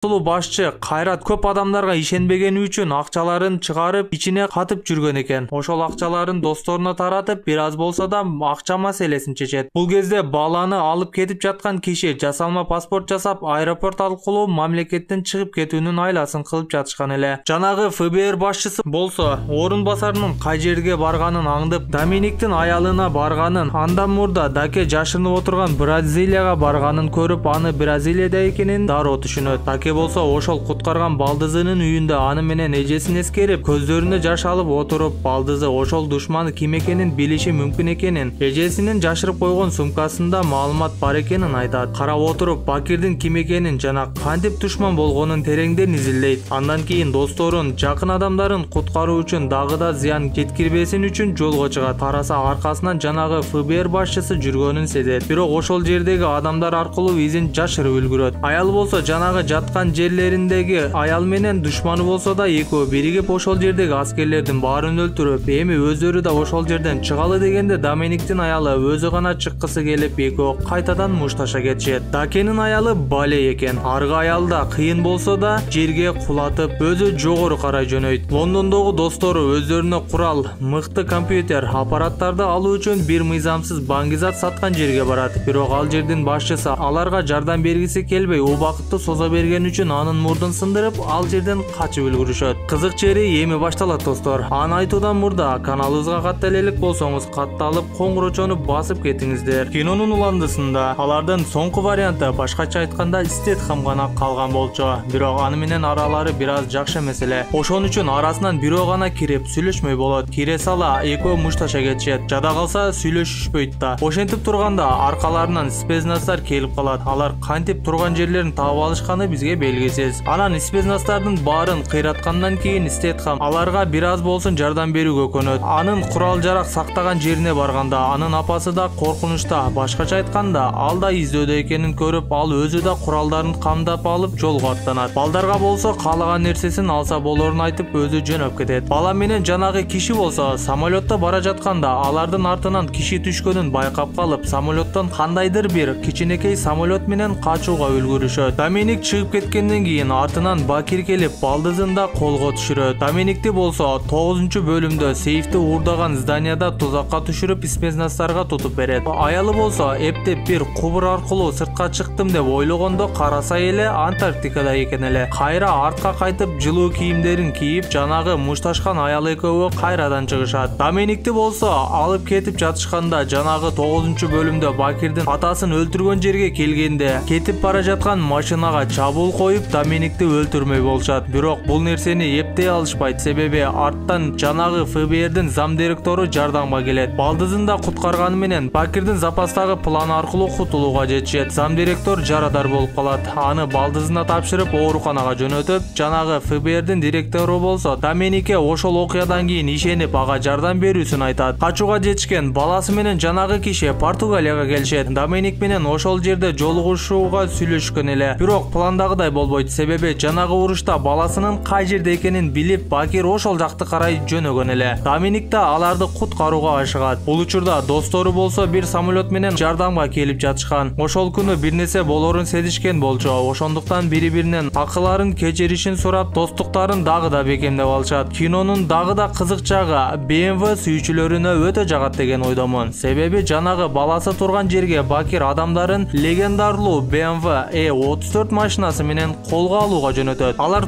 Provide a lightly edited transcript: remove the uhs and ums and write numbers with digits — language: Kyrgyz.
Сулуу башчы Кайрат көп адамдарга ишенбегени үчүн акчаларын чыгарып ичине катып жүргөн экен. Ошол акчаларын досторуна таратып, бир аз болсо да акча маселесин чечет. Бул кезде баланы алып кетип жаткан киши жасалма паспорт жасап, аэропорт аркылуу мамлекеттен чыгып кетүүнүн айласын кылып жатышкан эле. Жанагы ФБР башчысы болсо орун басарынын кай жерге барганын аңдып, Доминиктин аялына барганын, андан мурда Даке жашынып отурган Бразилияга барганын көрүп, аны Бразилияда экенин дароо түшүнөт. Даке болсо ошол куткарган балдызынын үйүндө аны менен эжесин эскерип, көздөрүнө жаш алып отуруп, балдызы ошол душманы ким экенин билиши мүмкүн экенин, эжесинин жашырып койгон сумкасында маалымат бар экенин айтат. Карап отуруп, Бакирдин ким экенин жана кантип душман болгонун тереңден изилдейт. Андан кийин досторун, жакын адамдарын куткаруу үчүн дагы да зыян жеткирбесин үчүн жолго чыгат. Караса аркасынан жанагы ФБР башчысы жүргөнүн сезет. Бирок ошол жердеги адамдар аркылуу изин жашырып үлгүрөт. Аял болсо жанагы жаткан жерлериндеги аял менен душманы болсо да экөө биригип ошол жердеги аскерлердин баарын өлтүрүп, эми өздөрү да ошол жерден чыгалы дегенде Доминиктин аялы өзү гана чыккысы келип, экөө кайтадан мушташа кетишет. Дакенин аялы Бале экен. Аргы аял да кыйын болсо да жерге кулатып, өзү жогору карай жөнөйт. Лондондогу достору өздөрүнө курал, мыкты компьютер, аппараттарды алуу үчүн бир мыйзамсыз баңгизат саткан жерге барат. Бирок ал жердин башчысы аларга жардам бергиси келбей, убакытты соза берген үчүн анын мурдун сындырып, ал жерден качып үлгүрүшөт. Кызык жери эми башталат достор. Аны айтуудан мурда каналыбызга катта элек болсоңуз, катталып, коңгурочону басып кетиңиздер. Кинонун уландысында алардын соңку варианты, башкача айтканда, Стэтхэм гана калган болчу. Бирок аны менен аралары бир аз жакшы эмес эле. Ошон үчүн арасынан бирөө гана кирип сүйлөшмөй болот. Кире сала экөө мушташа кетишет. Жада калса сүйлөшүшпөйт да. Ошентип турганда аркаларынан спецназдар келип калат. Алар кантип турган жерлерин таап алышканы бизге белгисиз. Анан спецназтардын баарын кыйраткандан кийин Стэтхэм аларга бир аз болсун жардам берүүгө көнөт. Анын курал жарак сактаган жерине барганда анын апасы да коркунучта. Башкача айтканда, ал да издөөдө экенин көрүп, ал өзү да куралдарын камдап алып жолго аттанат. Балдарга болсо каалаган нерсесин алса болорун айтып өзү жөнөп кетет. Бала менен жанагы киши болсо самолетто бара жатканда алардын артынан киши түшкөнүн байкап калып, самолеттон кандайдыр бир кичинекей самолет менен качууга үлгүрүшөт. Доминик чыгып кеткенден кийин артынан Бакир келип, балдызын да колго түшүрөт. Доминикти болсо 9-бөлүмдө сейфти уурдаган зданияда тузакка түшүрүп, спецназдарга тутуп берет. Аялы болсо эптеп бир кубур аркылуу сыртка чыктым деп ойлогондо караса эле Антарктикада экен эле. Кайра артка кайтып, жылуу кийимдерин кийип, жанагы мушташкан аял экөө кайрадан чыгышат. Доминикти болсо алып кетип жатышканда, жанагы 9-бөлүмдө Бакирдин атасын өлтүргөн жерге келгенде, кетип бара жаткан машинага чабуул коюп, Доминикти өлтүрмөй болушат. Бирок бул нерсени эптей алышпайт, себеби арттан жанагы ФБРдин зам директору жардамга келет. Балдызын да куткарганы менен Бакирдин запастагы план аркылуу кутулууга жетишет. Зам директор жарадар болуп калат. Аны балдызына тапшырып, ооруканага жөнөтүп, жанагы ФБРдин директору болсо Доминикке ошол окуядан кийин ишенип, ага жардам берүүсүн айтат. Качууга жетишкен баласы менен жанагы киши Португалияга келишет. Доминик менен ошол жерде жолугушууга сүйлөшкөн эле. Бирок пландагыдай болбойт, себеби жанагы урушта баласынын кай жерде экенин билип, Бакир ошол жакты карай жөнөгөн эле. Доминик да аларды куткарууга ашыгат. Бул учурда достору болсо бир самолет менен жардамга келип жатышкан. Ошол күнү бир нерсе болорун сезишкен болчу. Ошондуктан бири-биринен акыларын кечиришин сурап, достуктарын дагы да бекемдеп алышат. Кинонун дагы да кызык жагы BMW сүйүүчүлөрүнө өтө жагат деген ойдомун. Себеби жанагы баласы турган жерге Бакир адамдарын легендарлуу BMW E34 машинасы менен колго алууга жөнөтөт. Алар